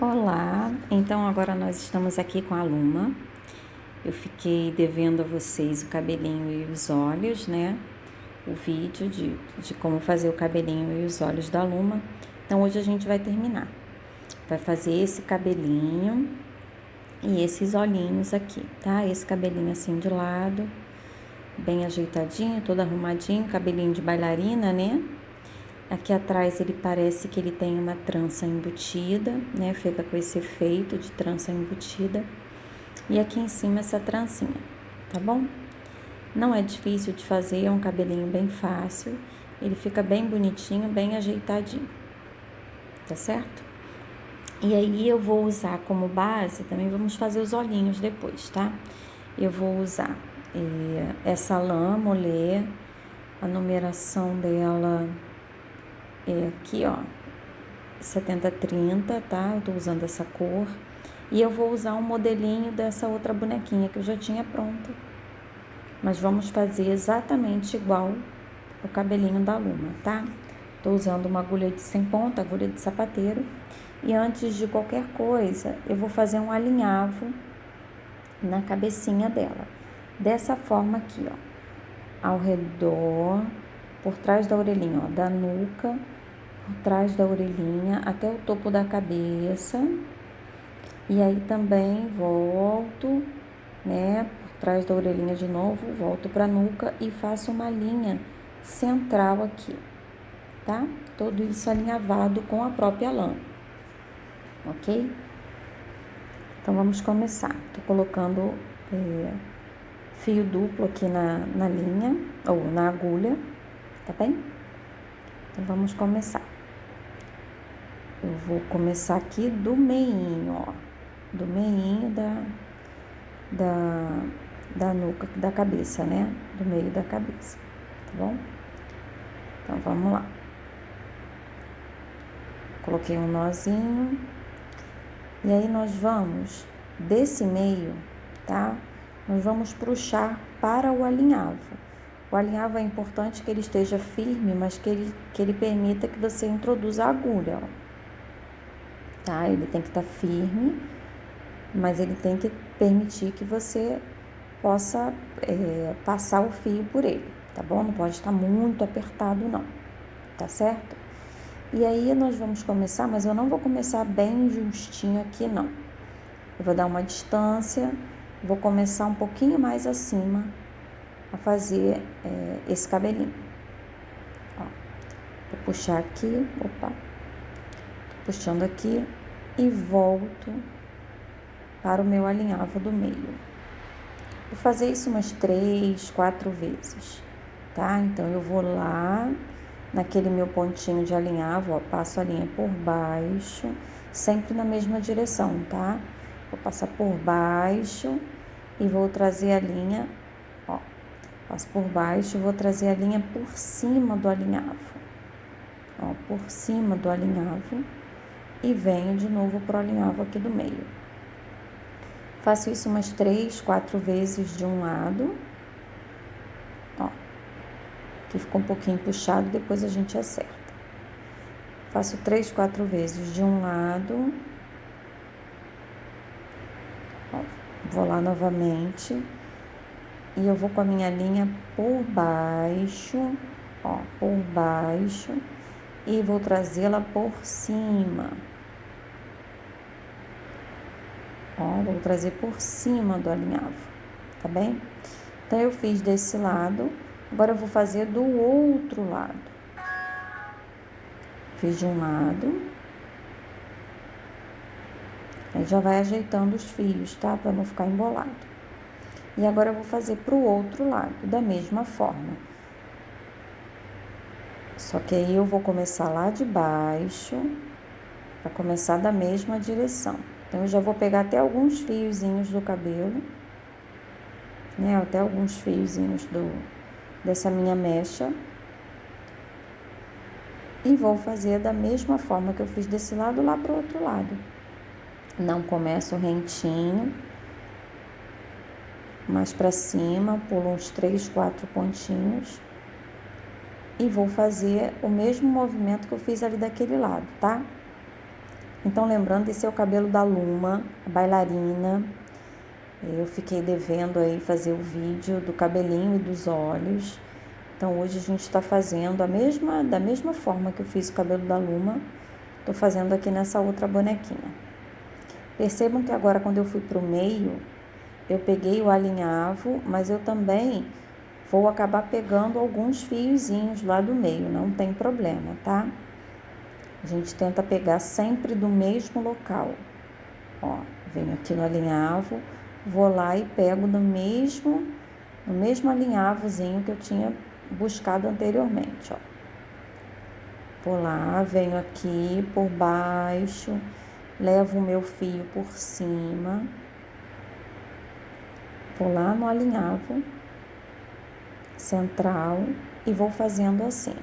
Olá, então agora nós estamos aqui com a Luma. Eu fiquei devendo a vocês o cabelinho e os olhos, né? O vídeo de como fazer o cabelinho e os olhos da Luma. Então hoje a gente vai terminar. Vai fazer esse cabelinho e esses olhinhos aqui, tá? Esse cabelinho assim de lado, bem ajeitadinho, todo arrumadinho, cabelinho de bailarina, né? Aqui atrás ele parece que ele tem uma trança embutida, né? Fica com esse efeito de trança embutida. E aqui em cima essa trancinha, tá bom? Não é difícil de fazer, é um cabelinho bem fácil. Ele fica bem bonitinho, bem ajeitadinho, tá certo? E aí eu vou usar como base, também vamos fazer os olhinhos depois, tá? Eu vou usar essa lã Molé, a numeração dela é aqui, ó, 7030, tá? Eu tô usando essa cor. E eu vou usar um modelinho dessa outra bonequinha que eu já tinha pronta. Mas vamos fazer exatamente igual o cabelinho da Luma, tá? Tô usando uma agulha de 100 ponta, agulha de sapateiro. E antes de qualquer coisa, eu vou fazer um alinhavo na cabecinha dela. Dessa forma aqui, ó. Ao redor, por trás da orelhinha, ó, da nuca, por trás da orelhinha, até o topo da cabeça. E aí também volto, né, por trás da orelhinha de novo, volto pra nuca e faço uma linha central aqui, tá? Tudo isso alinhavado com a própria lã, ok? Então vamos começar. Tô colocando fio duplo aqui na linha, ou na agulha, tá bem? Então vamos começar. Eu vou começar aqui do meinho, ó. Do meinho da nuca, da cabeça, né? Do meio da cabeça, tá bom? Então, vamos lá. Coloquei um nozinho. E aí, nós vamos, desse meio, tá? Nós vamos puxar para o alinhavo. O alinhavo é importante que ele esteja firme, mas que ele permita que você introduza a agulha, ó. Tá? Ele tem que estar firme, mas ele tem que permitir que você possa passar o fio por ele, tá bom? Não pode estar muito apertado, não, tá certo? E aí, nós vamos começar, mas eu não vou começar bem justinho aqui, não. Eu vou dar uma distância, vou começar um pouquinho mais acima a fazer esse cabelinho. Ó, vou puxar aqui, opa, tô puxando aqui e volto para o meu alinhavo do meio. Vou fazer isso umas 3, 4 vezes, tá? Então, eu vou lá naquele meu pontinho de alinhavo, ó, passo a linha por baixo, sempre na mesma direção, tá? Vou passar por baixo e vou trazer a linha, ó, passo por baixo e vou trazer a linha por cima do alinhavo, ó, por cima do alinhavo e venho de novo pro alinhavo aqui do meio. Faço isso umas 3, 4 vezes de um lado, ó, que ficou um pouquinho puxado, depois a gente acerta. Faço 3, 4 vezes de um lado, ó, vou lá novamente e eu vou com a minha linha por baixo, ó, por baixo e vou trazê-la por cima. Ó, vou trazer por cima do alinhavo, tá bem? Então, eu fiz desse lado, agora eu vou fazer do outro lado. Fiz de um lado. Aí já vai ajeitando os fios, tá? Pra não ficar embolado. E agora eu vou fazer pro outro lado, da mesma forma. Só que aí eu vou começar lá de baixo, pra começar da mesma direção. Então, eu já vou pegar até alguns fiozinhos do cabelo, né? Até alguns fiozinhos dessa minha mecha. E vou fazer da mesma forma que eu fiz desse lado lá pro outro lado. Não começo rentinho, mais pra cima, pulo uns 3, 4 pontinhos. E vou fazer o mesmo movimento que eu fiz ali daquele lado, tá? Então, lembrando, esse é o cabelo da Luma, a bailarina. Eu fiquei devendo aí fazer o vídeo do cabelinho e dos olhos. Então, hoje a gente está fazendo da mesma forma que eu fiz o cabelo da Luma, estou fazendo aqui nessa outra bonequinha. Percebam que agora, quando eu fui para o meio, eu peguei o alinhavo, mas eu também vou acabar pegando alguns fiozinhos lá do meio, não tem problema, tá? A gente tenta pegar sempre do mesmo local. Ó, venho aqui no alinhavo, vou lá e pego no mesmo alinhavozinho que eu tinha buscado anteriormente, ó. Vou lá, venho aqui por baixo, levo o meu fio por cima, vou lá no alinhavo central e vou fazendo assim.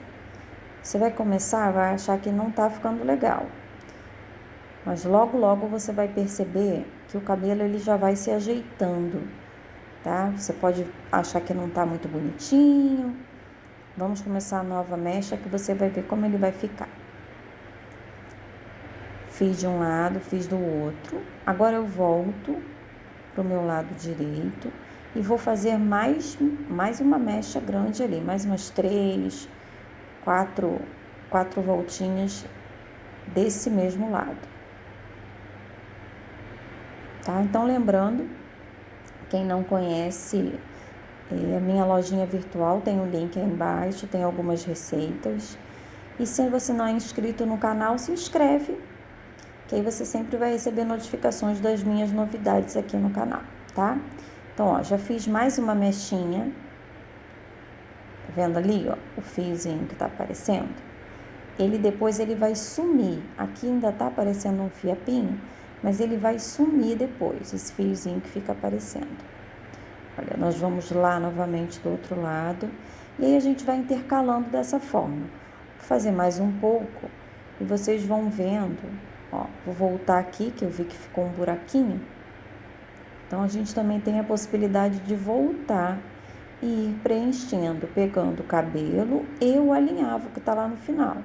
Você vai começar, vai achar que não tá ficando legal, mas logo você vai perceber que o cabelo ele já vai se ajeitando, tá? Você pode achar que não tá muito bonitinho. Vamos começar a nova mecha que você vai ver como ele vai ficar. Fiz de um lado, fiz do outro. Agora eu volto pro meu lado direito e vou fazer mais uma mecha grande ali, mais umas 4 voltinhas desse mesmo lado. Tá? Então, lembrando, quem não conhece a minha lojinha virtual, tem um link aí embaixo, tem algumas receitas. E se você não é inscrito no canal, se inscreve, que aí você sempre vai receber notificações das minhas novidades aqui no canal, tá? Então, ó, já fiz mais uma mechinha. Tá vendo ali, ó, o fiozinho que tá aparecendo? Depois ele vai sumir. Aqui ainda tá aparecendo um fiapinho, mas ele vai sumir depois, esse fiozinho que fica aparecendo. Olha, nós vamos lá novamente do outro lado. E aí a gente vai intercalando dessa forma. Vou fazer mais um pouco e vocês vão vendo. Ó, vou voltar aqui, que eu vi que ficou um buraquinho. Então, a gente também tem a possibilidade de voltar e ir preenchendo, pegando o cabelo e o alinhavo que tá lá no final.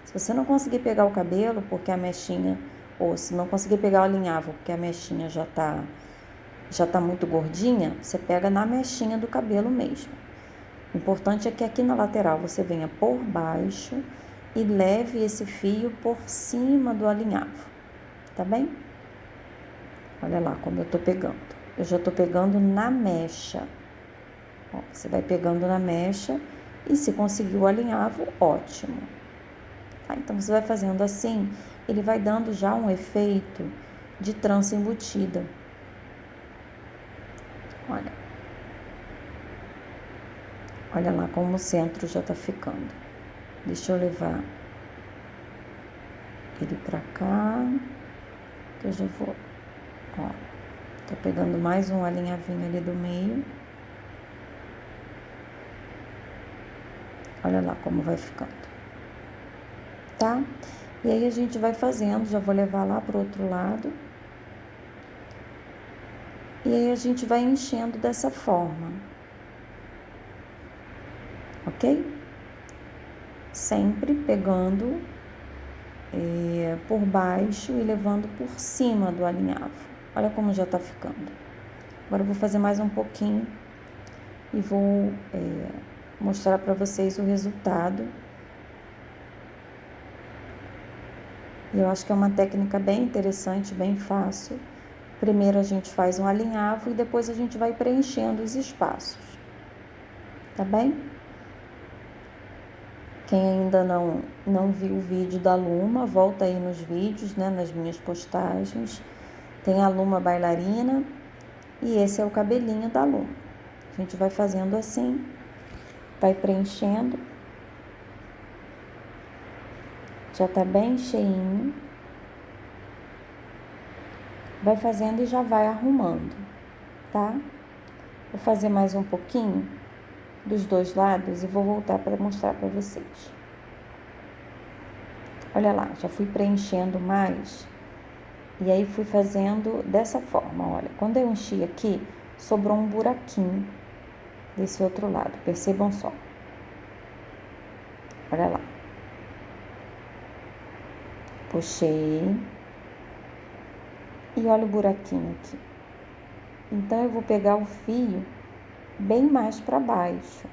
Se você não conseguir pegar o cabelo, porque a mechinha, ou se não conseguir pegar o alinhavo, porque a mechinha já tá muito gordinha, você pega na mechinha do cabelo mesmo. O importante é que aqui na lateral você venha por baixo e leve esse fio por cima do alinhavo, tá bem? Olha lá como eu tô pegando. Eu já tô pegando na mecha. Ó, você vai pegando na mecha e se conseguir o alinhavo, ótimo. Tá? Então, você vai fazendo assim, ele vai dando já um efeito de trança embutida. Olha lá como o centro já tá ficando. Deixa eu levar ele pra cá, que eu já vou, ó, tô pegando mais um alinhavinho ali do meio. Olha lá como vai ficando, tá? E aí a gente vai fazendo, já vou levar lá pro outro lado. E aí a gente vai enchendo dessa forma, ok? Sempre pegando por baixo e levando por cima do alinhavo. Olha como já tá ficando. Agora eu vou fazer mais um pouquinho e vou mostrar para vocês o resultado. E eu acho que é uma técnica bem interessante, bem fácil. Primeiro a gente faz um alinhavo e depois a gente vai preenchendo os espaços. Tá bem? Quem ainda não viu o vídeo da Luma, volta aí nos vídeos, né, nas minhas postagens. Tem a Luma bailarina e esse é o cabelinho da Luma. A gente vai fazendo assim, vai preenchendo. Já tá bem cheinho. Vai fazendo e já vai arrumando, tá? Vou fazer mais um pouquinho dos dois lados e vou voltar para mostrar para vocês. Olha lá, já fui preenchendo mais e aí fui fazendo dessa forma, olha. Quando eu enchi aqui, sobrou um buraquinho desse outro lado, percebam só. Olha lá. Puxei, E olha o buraquinho aqui. Então, eu vou pegar o fio bem mais para baixo.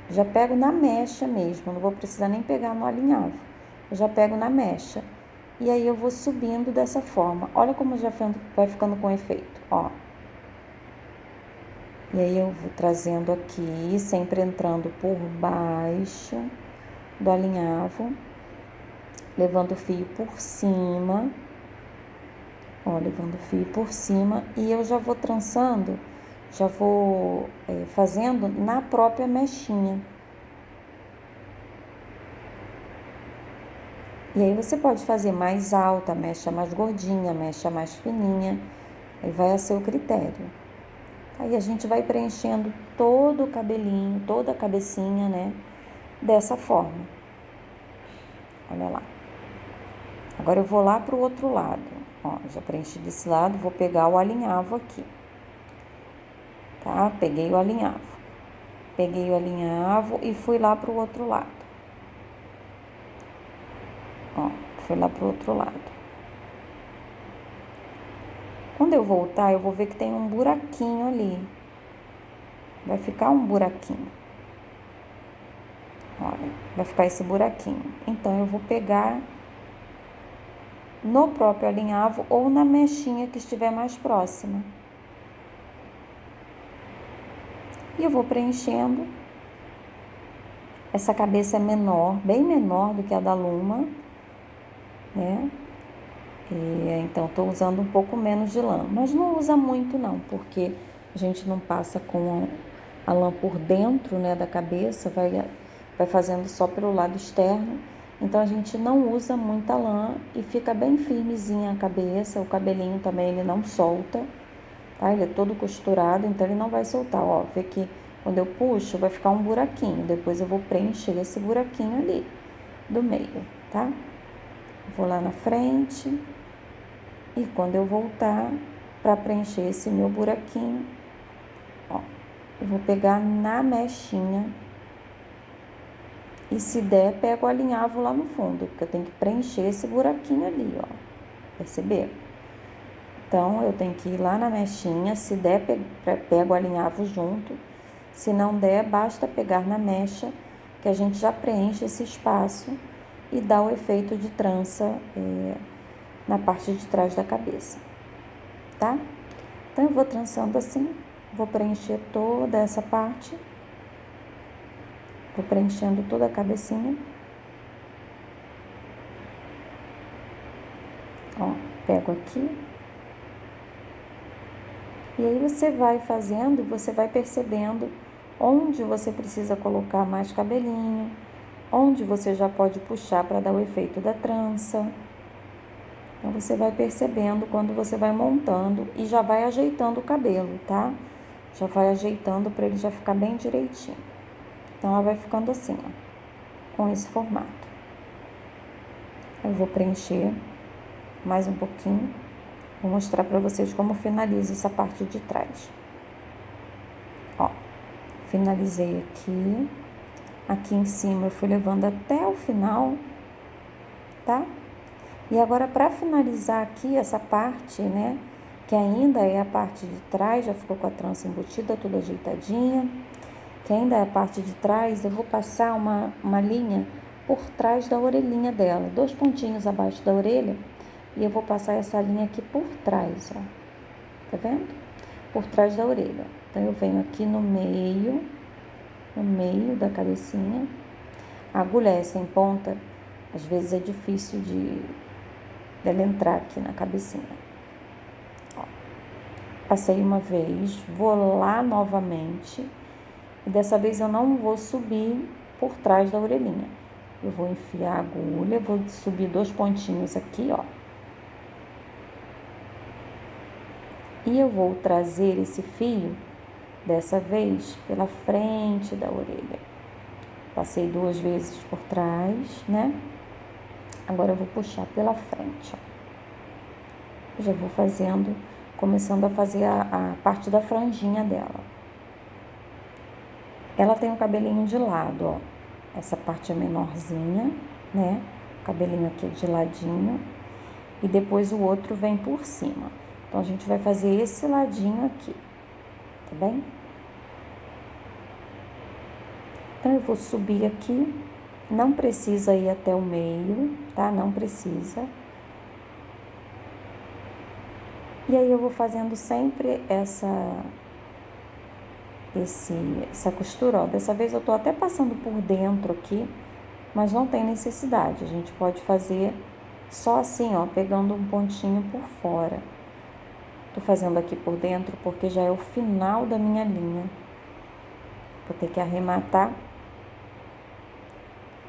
Já pego na mecha mesmo, não vou precisar nem pegar no alinhavo. Eu já pego na mecha. E aí eu vou subindo dessa forma. Olha como já vai ficando com efeito, ó. E aí eu vou trazendo aqui, sempre entrando por baixo do alinhavo, levando o fio por cima, ó, levando o fio por cima, e eu já vou trançando, já vou fazendo na própria mechinha. E aí você pode fazer mais alta, mecha mais gordinha, mecha mais fininha, aí vai a seu critério. Aí a gente vai preenchendo todo o cabelinho, toda a cabecinha, né? Dessa forma. Olha lá. Agora eu vou lá pro outro lado. Ó, já preenchi desse lado, vou pegar o alinhavo aqui. Tá? Peguei o alinhavo. Peguei o alinhavo e fui lá pro outro lado. Ó, fui lá pro outro lado. Quando eu voltar, eu vou ver que tem um buraquinho ali. Vai ficar um buraquinho. Olha, vai ficar esse buraquinho. Então, eu vou pegar no próprio alinhavo ou na mechinha que estiver mais próxima. E eu vou preenchendo. Essa cabeça é menor, bem menor do que a da Luma, né? Então, estou usando um pouco menos de lã. Mas não usa muito não, porque a gente não passa com a lã por dentro, né, da cabeça, vai fazendo só pelo lado externo. Então, a gente não usa muita lã e fica bem firmezinha a cabeça. O cabelinho também, ele não solta, tá? Ele é todo costurado, então ele não vai soltar. Ó, vê que quando eu puxo, vai ficar um buraquinho. Depois eu vou preencher esse buraquinho ali do meio, tá? Vou lá na frente e quando eu voltar para preencher esse meu buraquinho, ó, eu vou pegar na mechinha e se der, pego o alinhavo lá no fundo, porque eu tenho que preencher esse buraquinho ali, ó. Perceberam? Então, eu tenho que ir lá na mechinha, se der, pego o alinhavo junto. Se não der, basta pegar na mecha, que a gente já preenche esse espaço e dá o efeito de trança na parte de trás da cabeça, tá? Então, eu vou trançando assim, vou preencher toda essa parte, vou preenchendo toda a cabecinha. Ó, pego aqui. E aí você vai fazendo e você vai percebendo onde você precisa colocar mais cabelinho, onde você já pode puxar para dar o efeito da trança. Então, você vai percebendo quando você vai montando e já vai ajeitando o cabelo, tá? Já vai ajeitando para ele já ficar bem direitinho. Então, ela vai ficando assim, ó, com esse formato. Eu vou preencher mais um pouquinho. Vou mostrar para vocês como finaliza essa parte de trás. Ó, finalizei aqui. Aqui em cima eu fui levando até o final, tá? E agora, para finalizar aqui essa parte, né, que ainda é a parte de trás, já ficou com a trança embutida, tudo ajeitadinha, que ainda é a parte de trás, eu vou passar uma linha por trás da orelhinha dela, 2 pontinhos abaixo da orelha, e eu vou passar essa linha aqui por trás, ó, tá vendo? Por trás da orelha. Então, eu venho aqui no meio da cabecinha. A agulha é sem ponta, às vezes é difícil dela entrar aqui na cabecinha. Ó, passei uma vez, vou lá novamente, e dessa vez eu não vou subir por trás da orelhinha. Eu vou enfiar a agulha, vou subir 2 pontinhos aqui, ó. E eu vou trazer esse fio, dessa vez, pela frente da orelha. Passei 2 vezes por trás, né? Agora eu vou puxar pela frente, ó. Eu já vou fazendo, começando a fazer a parte da franjinha dela. Ela tem um cabelinho de lado, ó. Essa parte é menorzinha, né? O cabelinho aqui de ladinho. e depois o outro vem por cima. Então, a gente vai fazer esse ladinho aqui, tá bem? Então, eu vou subir aqui, não precisa ir até o meio, tá? Não precisa. E aí, eu vou fazendo sempre essa costura, ó. Dessa vez eu tô até passando por dentro aqui, mas não tem necessidade. A gente pode fazer só assim, ó, pegando um pontinho por fora. Tô fazendo aqui por dentro porque já é o final da minha linha. Vou ter que arrematar.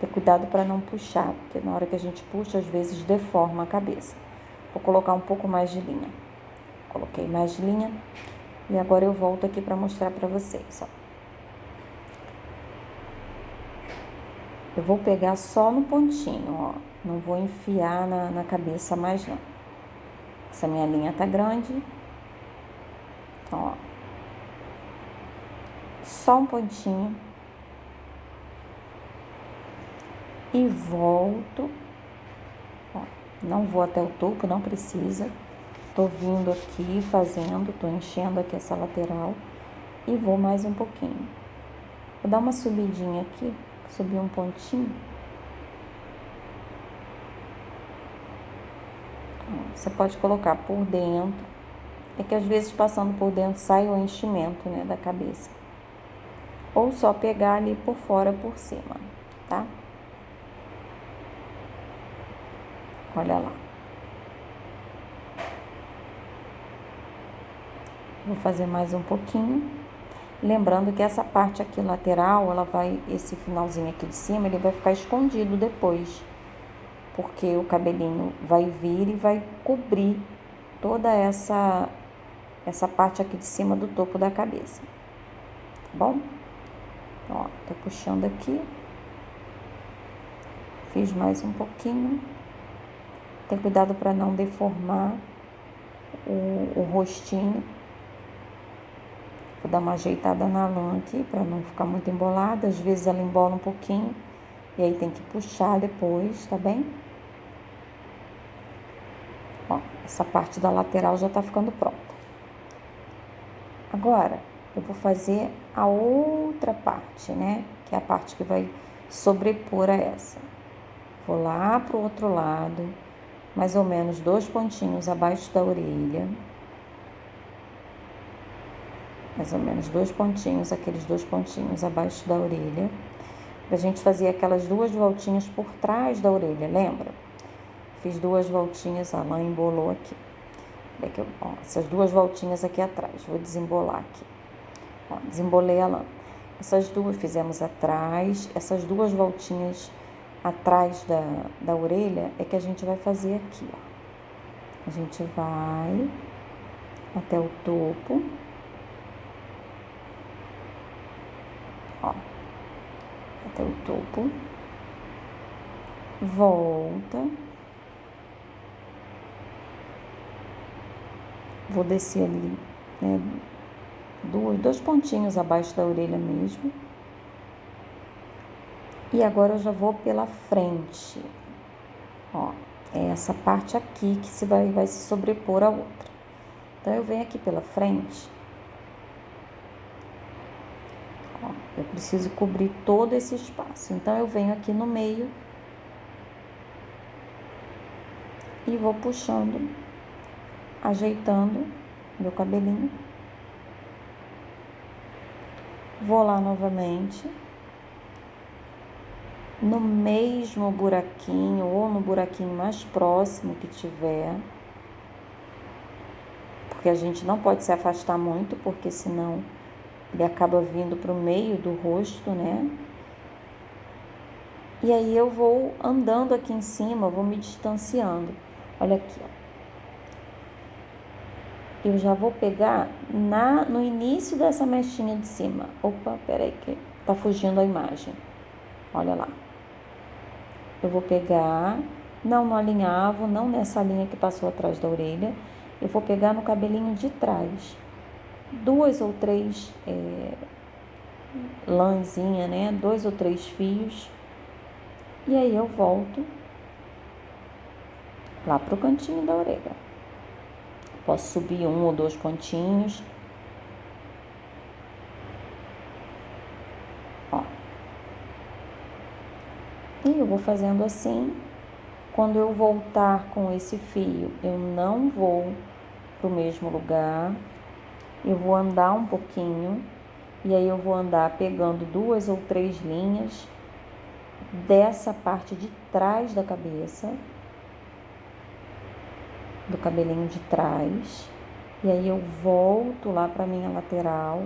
Ter cuidado para não puxar, porque na hora que a gente puxa, às vezes deforma a cabeça. Vou colocar um pouco mais de linha. Coloquei mais linha e agora eu volto aqui para mostrar para vocês, ó. Eu vou pegar só no pontinho, ó. Não vou enfiar na cabeça mais, não. Essa minha linha tá grande. Então, ó. Só um pontinho. E volto. Ó, não vou até o topo, não precisa. Tô vindo aqui, fazendo, tô enchendo aqui essa lateral. E vou mais um pouquinho. Vou dar uma subidinha aqui, subir um pontinho. Você pode colocar por dentro. É que às vezes passando por dentro sai o enchimento, né, da cabeça. Ou só pegar ali por fora, por cima, tá? Olha lá. Vou fazer mais um pouquinho. Lembrando que essa parte aqui lateral, esse finalzinho aqui de cima, ele vai ficar escondido depois. Porque o cabelinho vai vir e vai cobrir toda essa parte aqui de cima do topo da cabeça. Tá bom? Ó, tô puxando aqui. Fiz mais um pouquinho. Tem cuidado para não deformar o rostinho. Vou dar uma ajeitada na lã aqui para não ficar muito embolada. Às vezes ela embola um pouquinho e aí tem que puxar depois, tá bem? Ó, essa parte da lateral já tá ficando pronta. Agora, eu vou fazer a outra parte, né? Que é a parte que vai sobrepor a essa. Vou lá pro outro lado, mais ou menos 2 pontinhos abaixo da orelha. Mais ou menos 2 pontinhos, aqueles 2 pontinhos abaixo da orelha. Pra gente fazer aquelas 2 voltinhas por trás da orelha, lembra? Fiz 2 voltinhas, a lã embolou aqui. Ó, essas 2 voltinhas aqui atrás, vou desembolar aqui. Ó, desembolei a lã. Essas 2 fizemos atrás, essas 2 voltinhas atrás da orelha é que a gente vai fazer aqui, ó. A gente vai até o topo. Ó, até o topo. Volta. Vou descer ali, né, 2 pontinhos abaixo da orelha mesmo. E agora eu já vou pela frente. Ó, é essa parte aqui que vai se sobrepor à outra. Então, eu venho aqui pela frente. Ó, eu preciso cobrir todo esse espaço. Então, eu venho aqui no meio e vou puxando, ajeitando meu cabelinho. Vou lá novamente. No mesmo buraquinho ou no buraquinho mais próximo que tiver. Porque a gente não pode se afastar muito, porque senão ele acaba vindo para o meio do rosto, né? E aí eu vou andando aqui em cima, vou me distanciando. Olha aqui, ó. Eu já vou pegar no início dessa mechinha de cima. Opa, peraí que tá fugindo a imagem. Olha lá. Eu vou pegar, não no alinhavo, não nessa linha que passou atrás da orelha. Eu vou pegar no cabelinho de trás. 2 ou 3 lãzinha, né? 2 ou 3 fios. E aí eu volto lá pro cantinho da orelha. Posso subir 1 ou 2 pontinhos. Ó. E eu vou fazendo assim. Quando eu voltar com esse fio, eu não vou pro mesmo lugar. Eu vou andar um pouquinho. E aí eu vou andar pegando 2 ou 3 linhas dessa parte de trás da cabeça, do cabelinho de trás. E aí eu volto lá para minha lateral.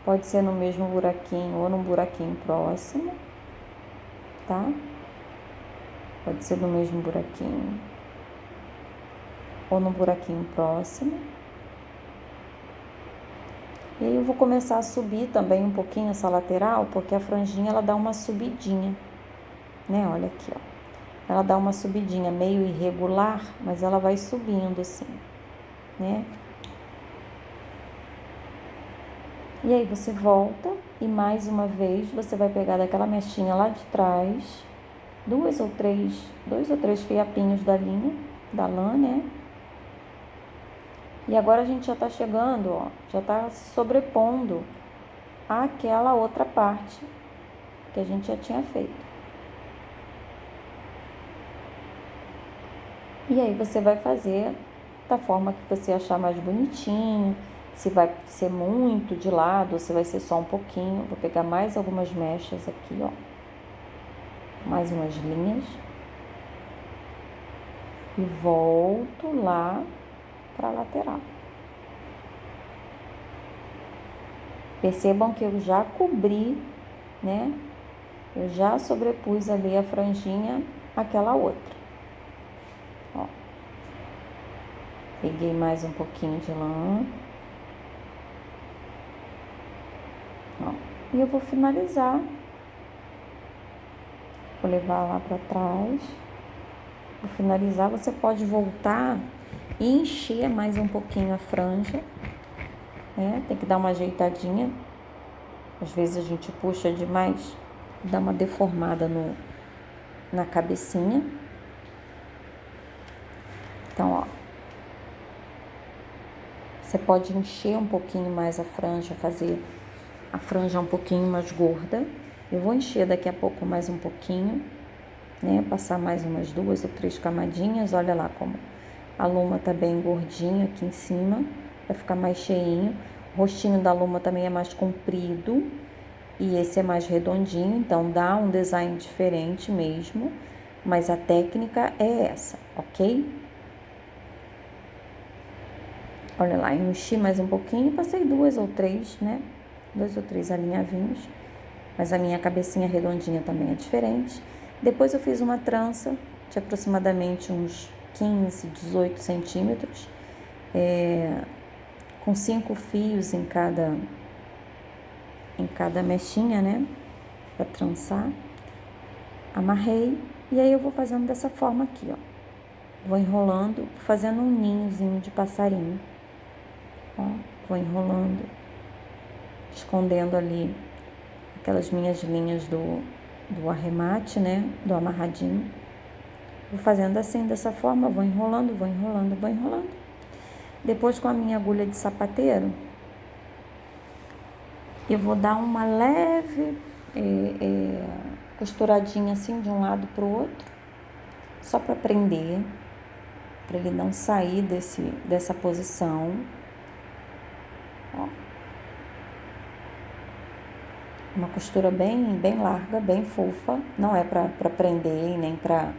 Pode ser no mesmo buraquinho ou num buraquinho próximo, tá? Pode ser no mesmo buraquinho ou no buraquinho próximo. E aí eu vou começar a subir também um pouquinho essa lateral, porque a franjinha ela dá uma subidinha, né? Olha aqui, ó. Ela dá uma subidinha meio irregular, mas ela vai subindo assim, né? E aí você volta e mais uma vez você vai pegar daquela mechinha lá de trás, dois ou três fiapinhos da linha, da lã, né? E agora a gente já tá chegando, ó, já tá se sobrepondo àquela outra parte que a gente já tinha feito. E aí você vai fazer da forma que você achar mais bonitinho, se vai ser muito de lado ou se vai ser só um pouquinho. Vou pegar mais algumas mechas aqui, ó. Mais umas linhas. E volto lá para a lateral. Percebam que eu já cobri, né? Eu já sobrepus ali a franjinha àquela outra. Ó. Peguei mais um pouquinho de lã. Ó. E eu vou finalizar. Vou levar lá para trás. Vou finalizar. Você pode voltar e encher mais um pouquinho a franja, né? Tem que dar uma ajeitadinha. Às vezes a gente puxa demais, dá uma deformada na cabecinha. Então, ó, você pode encher um pouquinho mais a franja, fazer a franja um pouquinho mais gorda. Eu vou encher daqui a pouco mais um pouquinho, né? Passar mais umas 2 ou 3 camadinhas. Olha lá como a luma tá bem gordinha aqui em cima, vai ficar mais cheinho. O rostinho da luma também é mais comprido e esse é mais redondinho, então dá um design diferente mesmo, mas a técnica é essa, ok? Olha lá, eu enchi mais um pouquinho e passei 2 ou 3, né? 2 ou 3 alinhavinhos, mas a minha cabecinha redondinha também é diferente. Depois eu fiz uma trança de aproximadamente uns 15, 18 centímetros, com 5 fios em cada mechinha, né? Pra trançar. Amarrei e aí eu vou fazendo dessa forma aqui, ó. Vou enrolando, fazendo um ninhozinho de passarinho. Ó, vou enrolando, escondendo ali aquelas minhas linhas do arremate, né? Do amarradinho. Vou fazendo assim, dessa forma, vou enrolando, vou enrolando, vou enrolando. Depois, com a minha agulha de sapateiro, eu vou dar uma leve costuradinha assim de um lado pro outro, só para prender, para ele não sair dessa posição. Ó. Uma costura bem larga, bem fofa, não é para prender nem para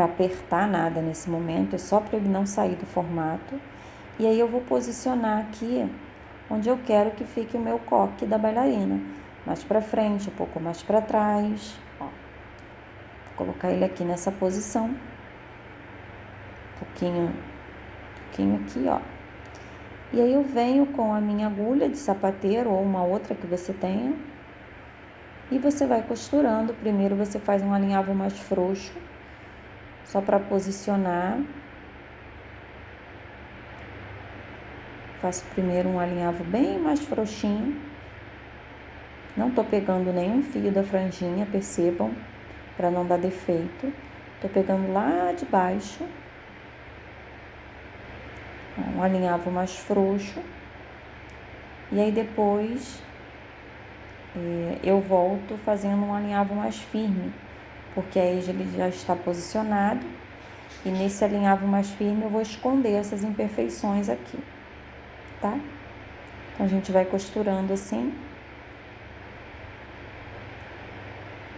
apertar nada nesse momento, é só para ele não sair do formato. E aí eu vou posicionar aqui onde eu quero que fique o meu coque da bailarina, mais para frente, um pouco mais para trás, ó. Vou colocar ele aqui nessa posição, um pouquinho aqui, ó. E aí eu venho com a minha agulha de sapateiro ou uma outra que você tenha e você vai costurando. Primeiro você faz um alinhavo mais frouxo, só para posicionar. Faço primeiro um alinhavo bem mais frouxinho. Não tô pegando nenhum fio da franjinha, percebam, para não dar defeito. Tô pegando lá de baixo Um alinhavo mais frouxo. E aí depois eu volto fazendo um alinhavo mais firme, porque aí ele já está posicionado. E nesse alinhavo mais firme eu vou esconder essas imperfeições aqui, tá? Então a gente vai costurando assim.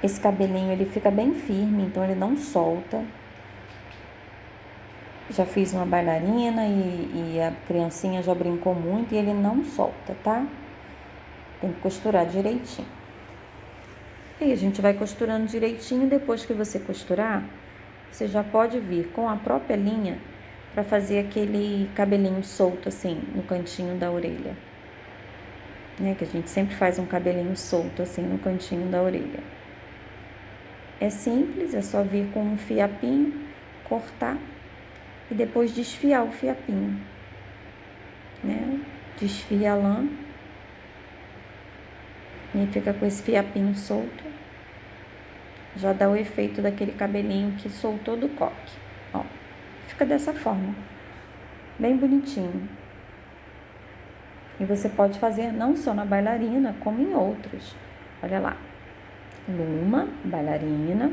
Esse cabelinho ele fica bem firme, então ele não solta. Já fiz uma bailarina e a criancinha já brincou muito e ele não solta, tá? Tem que costurar direitinho. E a gente vai costurando direitinho. Depois que você costurar, você já pode vir com a própria linha para fazer aquele cabelinho solto assim no cantinho da orelha, né? Que a gente sempre faz um cabelinho solto assim no cantinho da orelha. É simples, é só vir com um fiapinho, cortar e depois desfiar o fiapinho, né? Desfia a lã e fica com esse fiapinho solto. Já dá o efeito daquele cabelinho que soltou do coque. Ó, fica dessa forma, bem bonitinho. E você pode fazer não só na bailarina, como em outros. Olha lá, Luma, bailarina.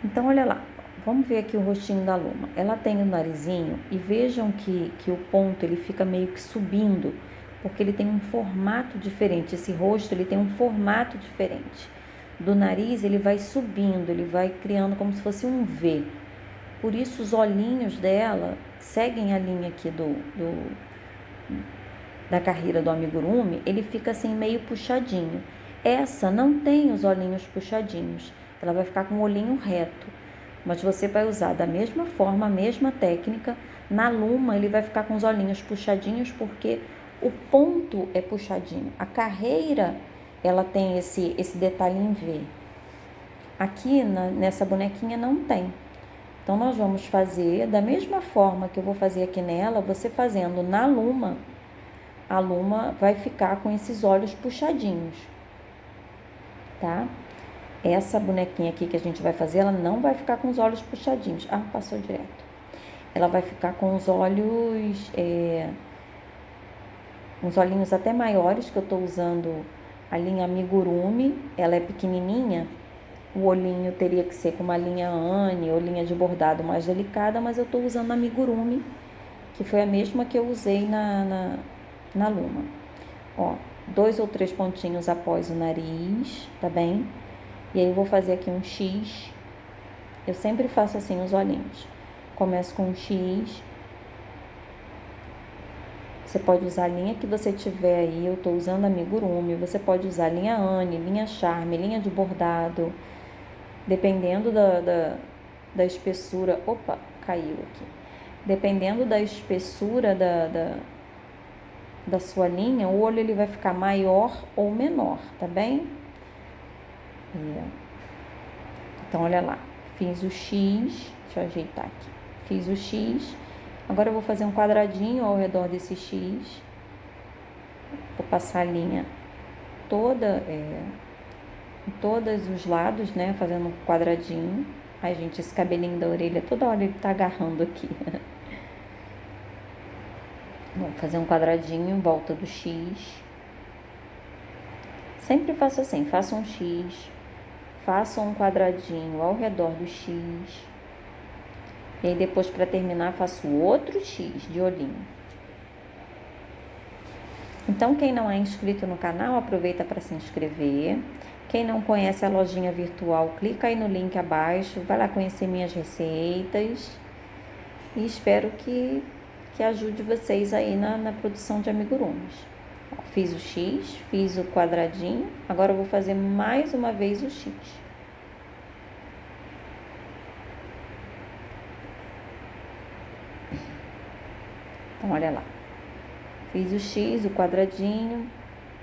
Então, olha lá, vamos ver aqui o rostinho da Luma. Ela tem o narizinho e vejam que o ponto ele fica meio que subindo, porque ele tem um formato diferente. Esse rosto ele tem um formato diferente. Do nariz ele vai subindo, ele vai criando como se fosse um V. Por isso os olhinhos dela seguem a linha aqui da carreira do amigurumi, ele fica assim meio puxadinho. Essa não tem os olhinhos puxadinhos, ela vai ficar com o olhinho reto. Mas você vai usar da mesma forma, a mesma técnica. Na Luma ele vai ficar com os olhinhos puxadinhos porque o ponto é puxadinho. A carreira ela tem esse detalhe em V. Aqui nessa bonequinha não tem. Então nós vamos fazer da mesma forma que eu vou fazer aqui nela, você fazendo na Luma, a Luma vai ficar com esses olhos puxadinhos, tá? Essa bonequinha aqui que a gente vai fazer, ela não vai ficar com os olhos puxadinhos. Ah, passou direto. Ela vai ficar com os olhos, uns olhinhos até maiores, que eu tô usando a linha Amigurumi, ela é pequenininha. O olhinho teria que ser com uma linha Anne ou linha de bordado mais delicada, mas eu tô usando a Amigurumi, que foi a mesma que eu usei na Luma. Ó, 2 ou 3 pontinhos após o nariz, tá bem? E aí eu vou fazer aqui um X. Eu sempre faço assim os olhinhos. Começo com um X. Você pode usar a linha que você tiver aí. Eu tô usando a Amigurumi. Você pode usar linha Anne, linha Charme, linha de bordado. Dependendo da espessura. Opa, caiu aqui. Dependendo da espessura da sua linha, o olho ele vai ficar maior ou menor, tá bem? Então, olha lá, fiz o X, deixa eu ajeitar aqui, fiz o X, agora eu vou fazer um quadradinho ao redor desse X, vou passar a linha toda, em todos os lados, né, fazendo um quadradinho. Ai, gente, esse cabelinho da orelha, toda hora ele tá agarrando aqui. Vou fazer um quadradinho em volta do X. Sempre faço assim, faço um X, faço um quadradinho ao redor do X. E aí depois, para terminar, faço outro X de olhinho. Então, quem não é inscrito no canal, aproveita para se inscrever. Quem não conhece a lojinha virtual, clica aí no link abaixo, vai lá conhecer minhas receitas. E espero que ajude vocês aí na produção de amigurumis. Fiz o X, fiz o quadradinho, agora eu vou fazer mais uma vez o X. Então, olha lá. Fiz o X, o quadradinho,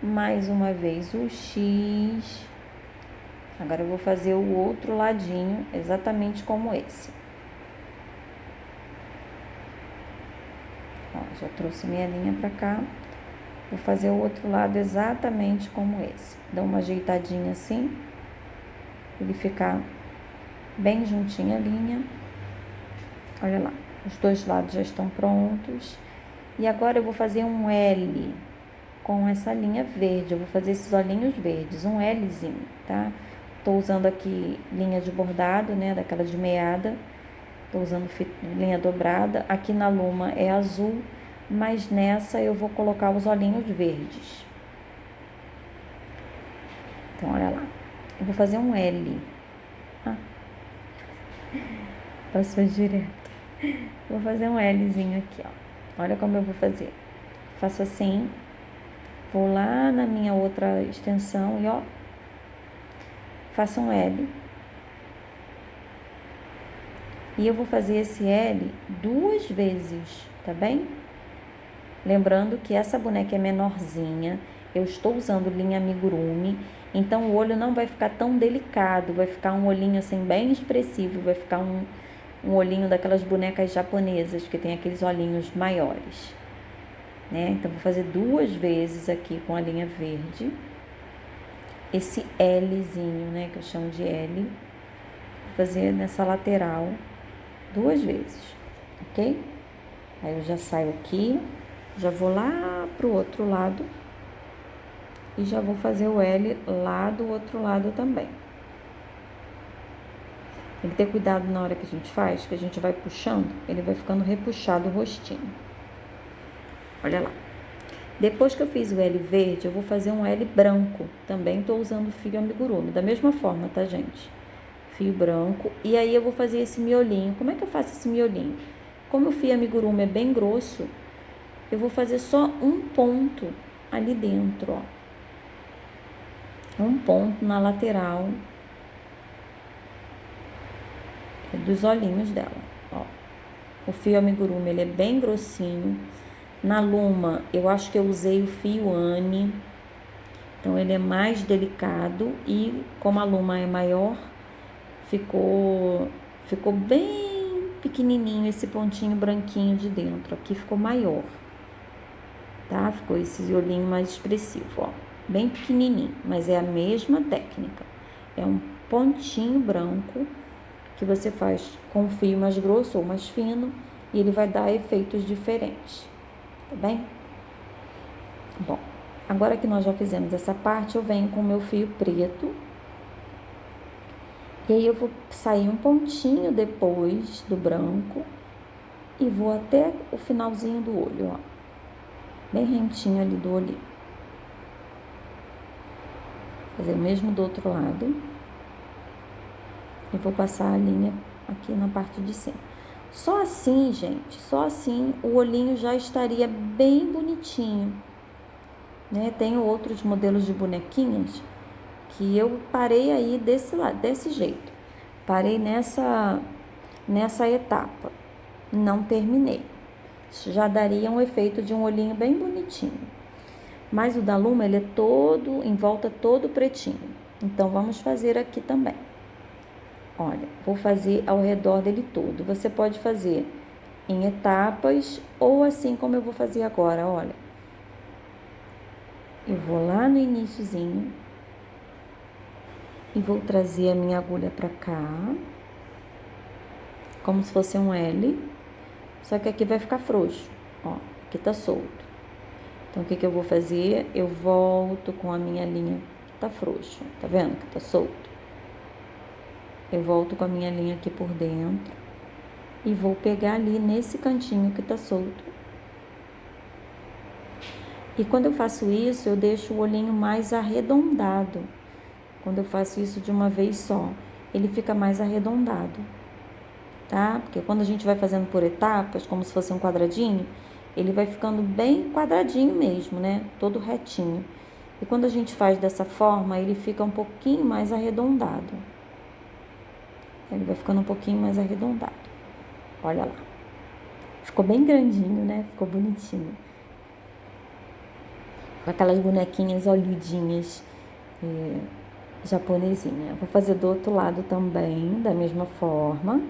mais uma vez o X. Agora eu vou fazer o outro ladinho, exatamente como esse. Ó, já trouxe minha linha pra cá. Vou fazer o outro lado exatamente como esse. Dá uma ajeitadinha assim, pra ele ficar bem juntinho a linha. Olha lá, Os dois lados já estão prontos. E agora eu vou fazer um L com essa linha verde. Eu vou fazer esses olhinhos verdes, um Lzinho, tá? Tô usando aqui linha de bordado, né? Daquela de meada. Tô usando linha dobrada. Aqui na luma é azul, mas nessa eu vou colocar os olhinhos verdes. Então, olha lá. Eu vou fazer um L. Passou direto. Vou fazer um Lzinho aqui, ó. Olha como eu vou fazer. Faço assim. Vou lá na minha outra extensão e, ó, faço um L. E eu vou fazer esse L 2 vezes, tá bem? Lembrando que essa boneca é menorzinha. Eu estou usando linha amigurumi. Então, o olho não vai ficar tão delicado. Vai ficar um olhinho, assim, bem expressivo. Vai ficar um olhinho daquelas bonecas japonesas, que tem aqueles olhinhos maiores, né? Então, vou fazer 2 vezes aqui com a linha verde. Esse Lzinho, né? Que eu chamo de L. Vou fazer nessa lateral 2 vezes, ok? Aí eu já saio aqui, já vou lá pro outro lado e já vou fazer o L lá do outro lado também. Tem que ter cuidado na hora que a gente faz, que a gente vai puxando, ele vai ficando repuxado o rostinho. Olha lá. Depois que eu fiz o L verde, eu vou fazer um L branco. Também tô usando fio amigurumi, da mesma forma, tá, gente? Fio branco. E aí eu vou fazer esse miolinho. Como é que eu faço esse miolinho? Como o fio amigurumi é bem grosso, eu vou fazer só um ponto ali dentro, ó. Um ponto na lateral dos olhinhos dela, ó. O fio amigurumi, ele é bem grossinho. Na luma, eu acho que eu usei o fio Anne, então ele é mais delicado e como a luma é maior, ficou bem pequenininho esse pontinho branquinho de dentro. Aqui ficou maior, tá? Ficou esse olhinho mais expressivo, ó. Bem pequenininho, mas é a mesma técnica. É um pontinho branco que você faz com um fio mais grosso ou mais fino e ele vai dar efeitos diferentes, tá bem? Bom, agora que nós já fizemos essa parte, eu venho com o meu fio preto. E aí eu vou sair um pontinho depois do branco e vou até o finalzinho do olho, ó. Bem rentinho ali do olhinho. Fazer o mesmo do outro lado. E vou passar a linha aqui na parte de cima. Só assim, gente, só assim o olhinho já estaria bem bonitinho, né? Tenho outros modelos de bonequinhas que eu parei aí desse lado, desse jeito. Parei nessa etapa. Não terminei. Isso já daria um efeito de um olhinho bem bonitinho. Mas o da Luma, ele é todo, em volta todo pretinho. Então, vamos fazer aqui também. Olha, vou fazer ao redor dele todo. Você pode fazer em etapas ou assim como eu vou fazer agora, olha. Eu vou lá no iniciozinho e vou trazer a minha agulha pra cá, como se fosse um L, só que aqui vai ficar frouxo, ó, aqui tá solto. Então, o que eu vou fazer? Eu volto com a minha linha que tá frouxa, tá vendo que tá solto? Eu volto com a minha linha aqui por dentro e vou pegar ali nesse cantinho que tá solto. E quando eu faço isso, eu deixo o olhinho mais arredondado. Quando eu faço isso de uma vez só, ele fica mais arredondado, tá? Porque quando a gente vai fazendo por etapas, como se fosse um quadradinho, ele vai ficando bem quadradinho mesmo, né? Todo retinho. E quando a gente faz dessa forma, ele fica um pouquinho mais arredondado. Ele vai ficando um pouquinho mais arredondado. Olha lá. Ficou bem grandinho, né? Ficou bonitinho. Com aquelas bonequinhas olhudinhas japonesinha. Vou fazer do outro lado também, da mesma forma.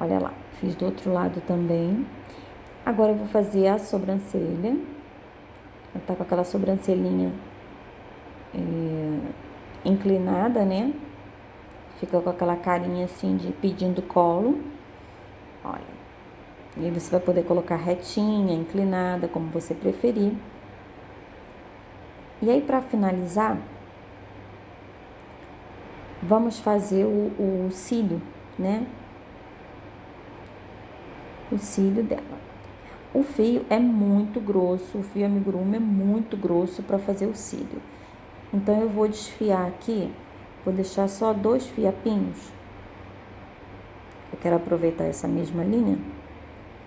Olha lá, fiz do outro lado também. Agora eu vou fazer a sobrancelha. Ela tá com aquela sobrancelhinha inclinada, né? Fica com aquela carinha assim de pedindo colo. Olha. E aí você vai poder colocar retinha, inclinada, como você preferir. E aí, para finalizar, vamos fazer o cílio, né? O cílio dela. O fio é muito grosso, o fio amigurumi é muito grosso para fazer o cílio. Então, eu vou desfiar aqui, vou deixar só 2 fiapinhos. Eu quero aproveitar essa mesma linha.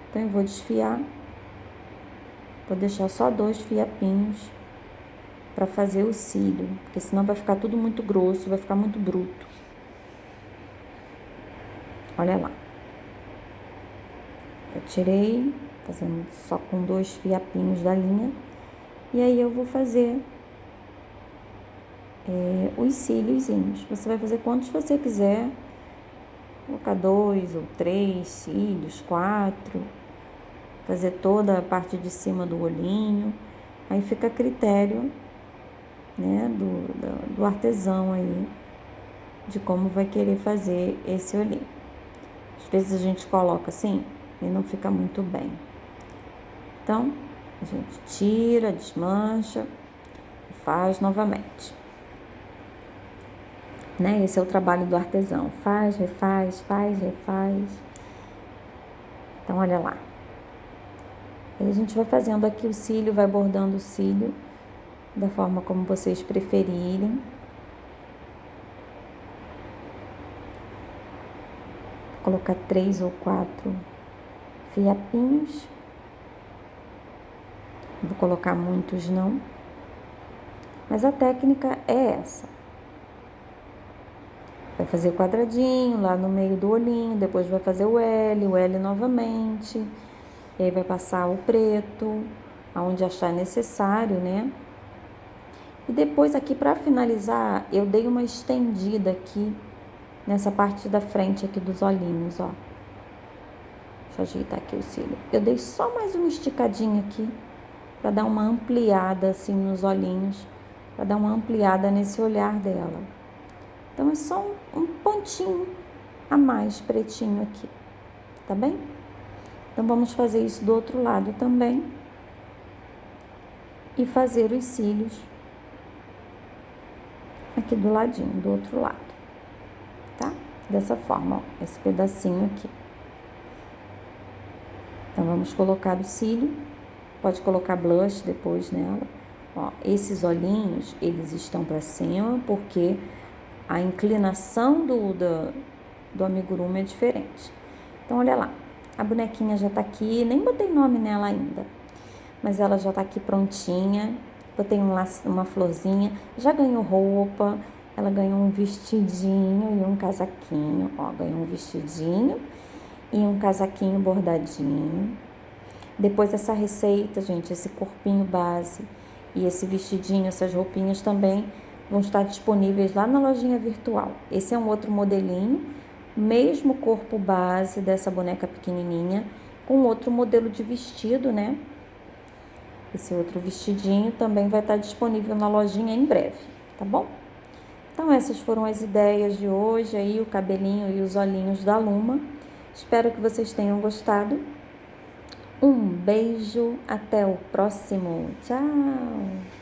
Então, eu vou desfiar, vou deixar só 2 fiapinhos para fazer o cílio, porque senão vai ficar tudo muito grosso, vai ficar muito bruto. Olha lá. Eu tirei, fazendo só com 2 fiapinhos da linha, e aí eu vou fazer os cíliozinhos. Você vai fazer quantos você quiser, colocar 2 ou 3 cílios, 4, fazer toda a parte de cima do olhinho, aí fica a critério, né, do artesão aí, de como vai querer fazer esse olhinho. Às vezes a gente coloca assim e não fica muito bem. Então, a gente tira, desmancha e faz novamente. Né? Esse é o trabalho do artesão. Faz, refaz, faz, refaz. Então, olha lá. Aí a gente vai fazendo aqui o cílio, vai bordando o cílio da forma como vocês preferirem. Vou colocar 3 ou 4 fiapinhos. Não vou colocar muitos não. Mas a técnica é essa. Vai fazer o quadradinho lá no meio do olhinho, depois vai fazer o L novamente. E aí vai passar o preto, aonde achar necessário, né? E depois aqui, para finalizar, eu dei uma estendida aqui, nessa parte da frente aqui dos olhinhos, ó. Deixa eu ajeitar aqui o cílio. Eu dei só mais uma esticadinha aqui, para dar uma ampliada assim nos olhinhos, para dar uma ampliada nesse olhar dela. Então, é só um pontinho a mais pretinho aqui, tá bem? Então, vamos fazer isso do outro lado também. E fazer os cílios aqui do ladinho, do outro lado, tá? Dessa forma, ó, esse pedacinho aqui. Então, vamos colocar o cílio. Pode colocar blush depois nela. Ó, esses olhinhos, eles estão para cima porque a inclinação do amigurumi é diferente. Então, olha lá. A bonequinha já tá aqui. Nem botei nome nela ainda. Mas ela já tá aqui prontinha. Botei uma florzinha. Já ganhou roupa. Ela ganhou um vestidinho e um casaquinho. Ó, ganhou um vestidinho e um casaquinho bordadinho. Depois essa receita, gente, esse corpinho base e esse vestidinho, essas roupinhas também vão estar disponíveis lá na lojinha virtual. Esse é um outro modelinho, mesmo corpo base dessa boneca pequenininha, com outro modelo de vestido, né? Esse outro vestidinho também vai estar disponível na lojinha em breve, tá bom? Então essas foram as ideias de hoje aí, o cabelinho e os olhinhos da Luma. Espero que vocês tenham gostado. Um beijo, até o próximo. Tchau!